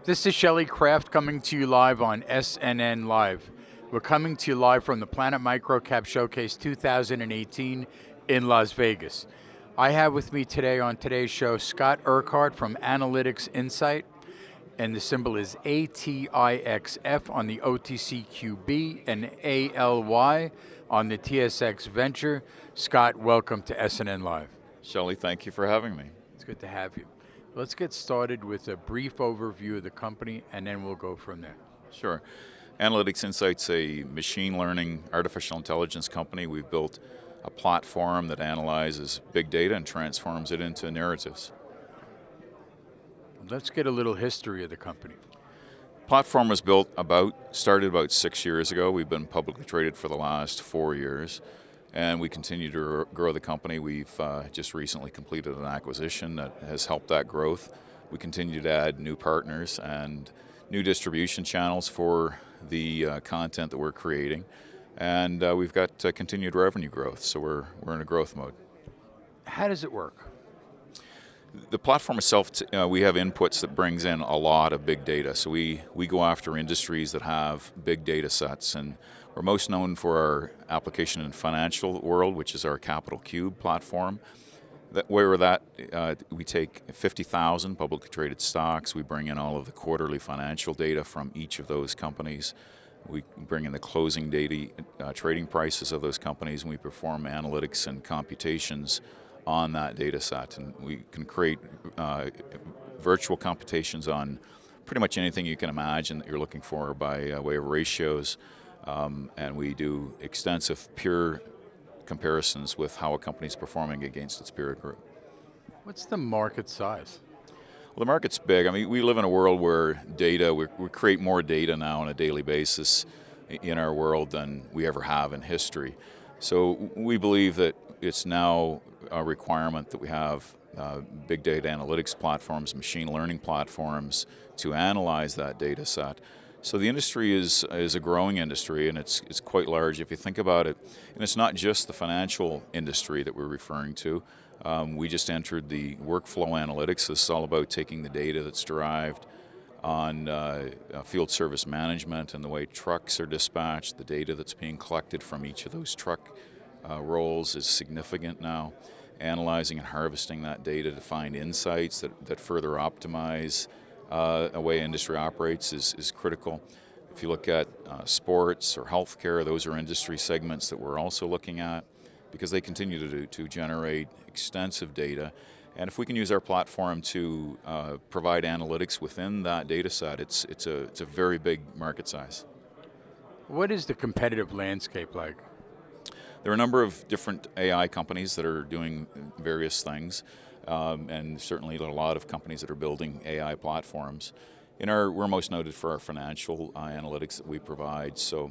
This is Shelley Kraft coming to you live on SNNLive. We're coming to you live from the Planet MicroCap Showcase 2018 in Las Vegas. I have with me today on today's show Scott Urquhart from AnalytixInsight, and the symbol is ATIXF on the OTCQB and ALY on the TSX Venture. Scott, welcome to SNNLive. Shelley, thank you for having me. It's good to have you. Let's get started with a brief overview of the company, and then we'll go from there. Sure. AnalytixInsight's a machine learning, artificial intelligence company. We've built a platform that analyzes big data and transforms it into narratives. Let's get a little history of the company. The platform was started about 6 years ago. We've been publicly traded for the last 4 years. And we continue to grow the company. We've just recently completed an acquisition that has helped that growth. We continue to add new partners and new distribution channels for the content that we're creating. And we've got continued revenue growth, so we're in a growth mode. How does it work? The platform itself, we have inputs that brings in a lot of big data. So we go after industries that have big data sets, and we're most known for our application in the financial world, which is our CapitalCube platform. We take 50,000 publicly traded stocks. We bring in all of the quarterly financial data from each of those companies. We bring in the closing data, trading prices of those companies, and we perform analytics and computations on that data set. And we can create virtual computations on pretty much anything you can imagine that you're looking for by way of ratios. And we do extensive peer comparisons with how a company's performing against its peer group. What's the market size? Well, the market's big. I mean, we live in a world where we create more data now on a daily basis in our world than we ever have in history. So we believe that it's now a requirement that we have big data analytics platforms, machine learning platforms to analyze that data set. So the industry is a growing industry, and it's quite large if you think about it. And it's not just the financial industry that we're referring to. We just entered the workflow analytics. This is all about taking the data that's derived on field service management and the way trucks are dispatched. The data that's being collected from each of those truck roles is significant now. Analyzing and harvesting that data to find insights that further optimize the way industry operates is critical. If you look at sports or healthcare, those are industry segments that we're also looking at because they continue to generate extensive data. And if we can use our platform to provide analytics within that data set, it's a very big market size. What is the competitive landscape like? There are a number of different AI companies that are doing various things, and certainly there are a lot of companies that are building AI platforms. We're most noted for our financial analytics that we provide, so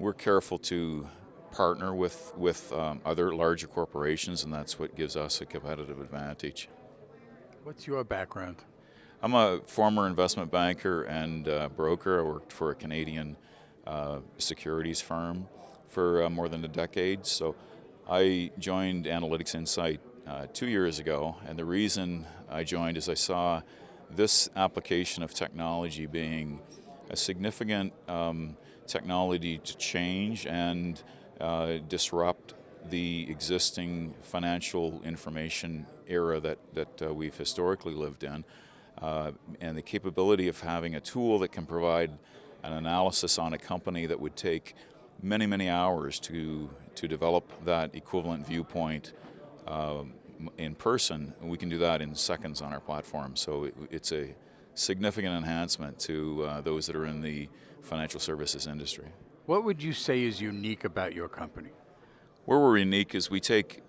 we're careful to partner with other larger corporations, and that's what gives us a competitive advantage. What's your background? I'm a former investment banker and broker. I worked for a Canadian securities firm for more than a decade. So I joined AnalytixInsight 2 years ago, and the reason I joined is I saw this application of technology being a significant technology to change and disrupt the existing financial information era that we've historically lived in, and the capability of having a tool that can provide an analysis on a company that would take many, many hours to develop that equivalent viewpoint in person. We can do that in seconds on our platform. So it's a significant enhancement to those that are in the financial services industry. What would you say is unique about your company? Where we're unique is we take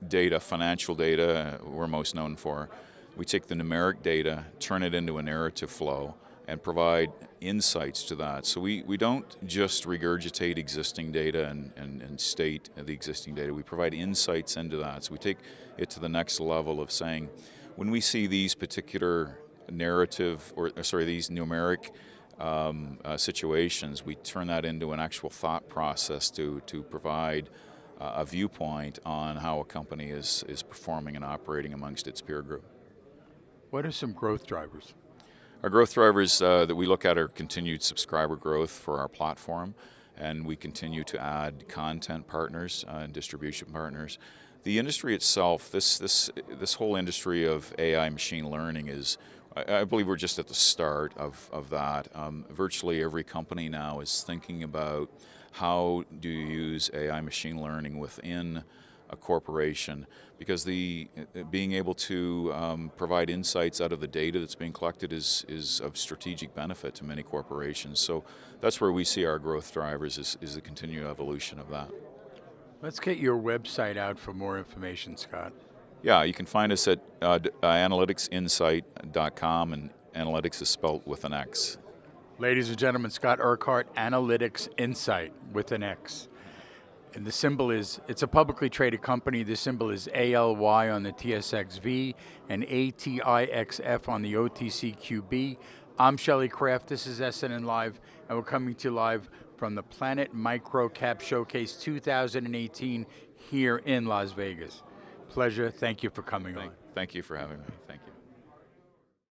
data, financial data we're most known for. We take the numeric data, turn it into a narrative flow, and provide insights to that. So we don't just regurgitate existing data and state the existing data. We provide insights into that. So we take it to the next level of saying, when we see these particular these numeric situations, we turn that into an actual thought process to provide a viewpoint on how a company is performing and operating amongst its peer group. What are some growth drivers? Our growth drivers that we look at are continued subscriber growth for our platform, and we continue to add content partners and distribution partners. The industry itself, this whole industry of AI machine learning is, I believe we're just at the start of that. Virtually every company now is thinking about how do you use AI machine learning within a corporation, because being able to provide insights out of the data that's being collected is of strategic benefit to many corporations. So that's where we see our growth drivers is the continued evolution of that. Let's get your website out for more information, Scott. Yeah, you can find us at AnalytixInsight.com, and analytics is spelled with an X. Ladies and gentlemen, Scott Urquhart, AnalytixInsight with an X. And the symbol is, it's a publicly traded company. The symbol is ALY on the TSX-V and ATIXF on the OTCQB. I'm Shelley Kraft, this is SNNLive, and we're coming to you live from the Planet MicroCap Showcase 2018 here in Las Vegas. Pleasure, thank you for coming on. Thank you for having me. Thank you.